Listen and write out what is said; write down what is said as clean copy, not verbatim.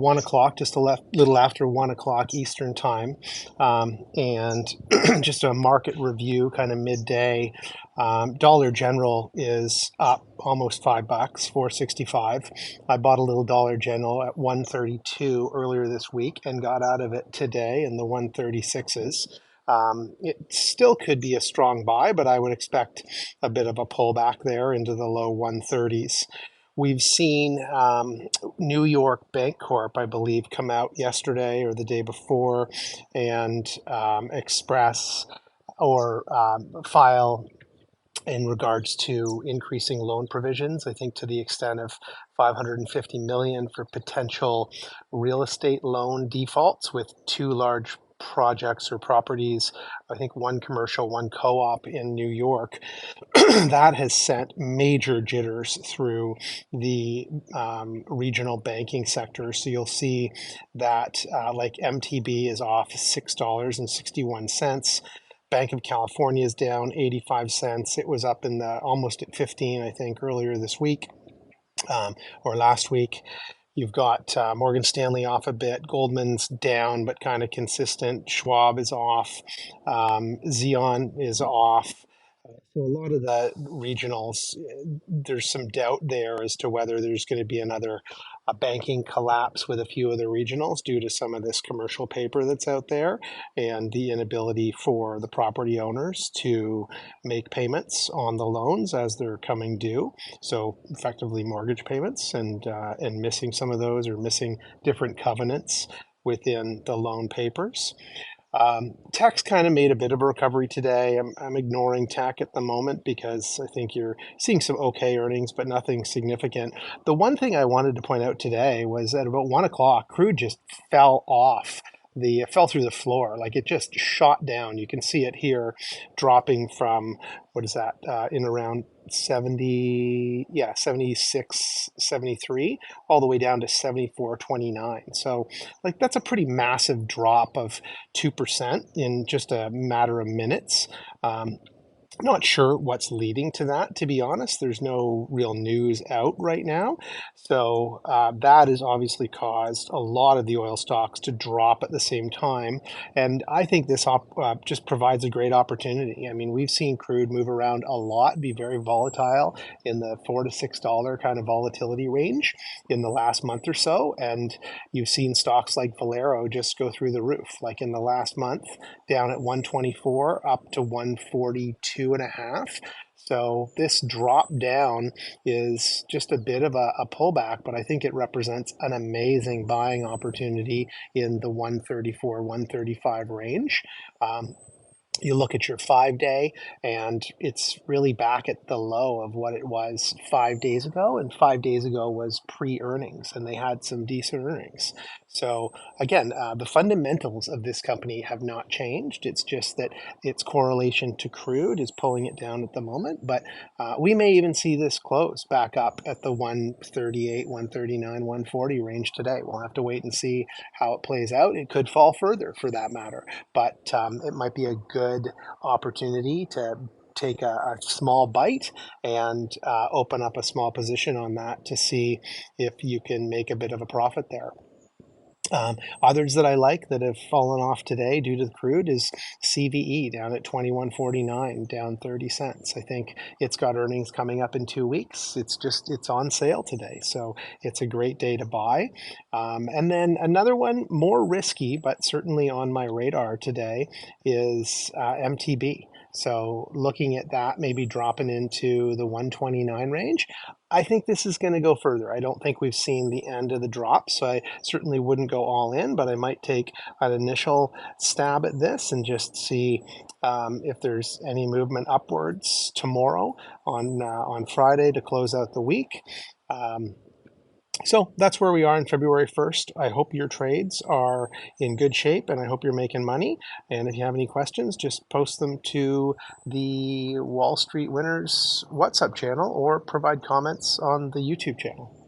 1 o'clock, just little after 1 o'clock Eastern time. And just a market review, kind of midday. Dollar General is up almost $5, 4.65. I bought a little Dollar General at 132 earlier this week and got out of it today in the 136s. It still could be a strong buy, but I would expect a bit of a pullback there into the low 130s. We've seen New York Bank Corp, I believe, come out yesterday or the day before and express or file in regards to increasing loan provisions, I think to the extent of 550 million for potential real estate loan defaults with two large projects or properties, I think one commercial, one co-op in New York. That has sent major jitters through the regional banking sector. So you'll see that like MTB is off $6.61. Bank of California is down 85 cents. It was up in the almost at 15, I think, earlier this week or last week. You've got Morgan Stanley off a bit. Goldman's down, but kind of consistent. Schwab is off. Xeon is off. So a lot of the regionals, there's some doubt there as to whether there's going to be another banking collapse with a few of the regionals due to some of this commercial paper that's out there and the inability for the property owners to make payments on the loans as they're coming due. So effectively mortgage payments and missing some of those or missing different covenants within the loan papers. Tech's kind of made a bit of a recovery today. I'm ignoring tech at the moment because I think you're seeing some okay earnings, but nothing significant. The one thing I wanted to point out today was at about 1 o'clock, crude just fell off. Fell through the floor, like it just shot down. You can see it here dropping from, what is that, in around 76, 73, all the way down to 74.29. So like that's a pretty massive drop of 2% in just a matter of minutes. Not sure what's leading to that, to be honest. There's no real news out right now. So that has obviously caused a lot of the oil stocks to drop at the same time. And I think this just provides a great opportunity. I mean, we've seen crude move around a lot, be very volatile in the $4 to $6 kind of volatility range in the last month or so. And you've seen stocks like Valero just go through the roof, like in the last month, down at 124 up to 142 and a half. So this drop down is just a bit of a pullback, but I think it represents an amazing buying opportunity in the 134, 135 range. You look at your 5-day and it's really back at the low of what it was 5 days ago. And 5 days ago was pre-earnings and they had some decent earnings. So again, the fundamentals of this company have not changed. It's just that its correlation to crude is pulling it down at the moment. But we may even see this close back up at the 138, 139, 140 range today. We'll have to wait and see how it plays out. It could fall further for that matter, but it might be a good opportunity to take a small bite and open up a small position on that to see if you can make a bit of a profit there. Others that I like that have fallen off today due to the crude is CVE down at 21.49, down 30 cents. I think it's got earnings coming up in 2 weeks. It's on sale today, so it's a great day to buy. And then another one, more risky, but certainly on my radar today, is MTB. So looking at that, maybe dropping into the 129 range. I think this is going to go further. I don't think we've seen the end of the drop, so I certainly wouldn't go all in, but I might take an initial stab at this and just see if there's any movement upwards tomorrow on Friday to close out the week. So that's where we are on February 1st. I hope your trades are in good shape and I hope you're making money. And if you have any questions, just post them to the Wall Street Winners WhatsApp channel or provide comments on the YouTube channel.